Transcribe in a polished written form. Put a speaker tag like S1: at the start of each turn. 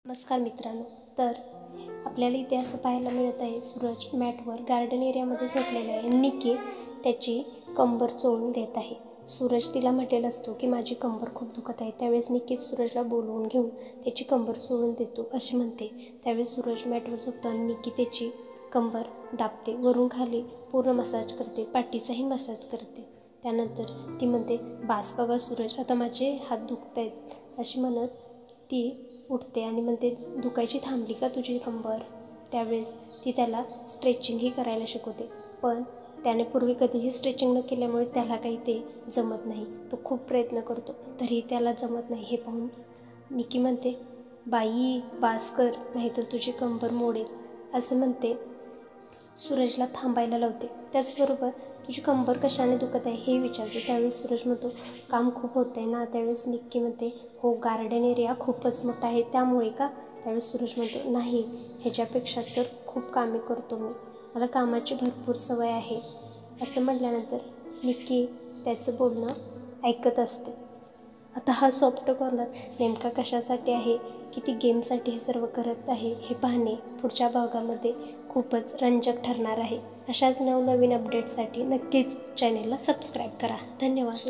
S1: नमस्कार मित्रांनो, तर आपल्याला इथे असं पाहायला मिळत आहे, सूरज मॅटवर गार्डन एरियामध्ये झोपलेला आहे. निकी त्याची कंबर चोळून देत आहे. सूरज तिला म्हटलेला असतो की माझी कंबर खूप दुखत आहे. त्यावेळेस निकी सूरजला बोलवून घेऊन त्याची कंबर चोळून देतो असे म्हणते. त्यावेळेस सूरज मॅटवर झोपतो आणि निकी त्याची कंबर दाबते, वरून खाली पूर्ण मसाज करते, पाठीचाही मसाज करते. त्यानंतर ती म्हणते, बास बाबा सूरज, आता माझे हात दुखत आहेत अशी म्हणत ती उठते आणि म्हणते, दुखायची थांबली का तुझी कंबर? त्यावेळेस ती त्याला स्ट्रेचिंगही करायला शिकवते. पण त्याने पूर्वी कधीही स्ट्रेचिंग न केल्यामुळे त्याला काही ते जमत नाही. तो खूप प्रयत्न करतो तरी त्याला जमत नाही. हे पाहून निकी म्हणते, बाई बास कर, नाहीतर तुझी कंबर मोडेल असं म्हणते. सूरजला थांबायला लावते. त्याचबरोबर तुझी कंबर कशाने दुखत आहे हे विचारते. त्यावेळेस सूरज म्हणतो, काम खूप होतं आहे ना. त्यावेळेस निक्की म्हणते, हो गार्डन एरिया खूपच मोठा आहे त्यामुळे का? त्यावेळेस सूरज म्हणतो, नाही, ह्याच्यापेक्षा तर खूप कामे करतो मी, मला कामाची भरपूर सवय आहे असं म्हटल्यानंतर निक्की त्याचं बोलणं ऐकत असते. आता हा सॉफ्ट कॉर्नर नेमका कशासाठी आहे, किती गेमसाठी हे सर्व करत आहे हे पाहणे पुढच्या भागामध्ये खूपच रंजक ठरणार आहे. अशाच नवनवीन अपडेटसाठी नक्कीच चॅनेलला सबस्क्राईब करा. धन्यवाद.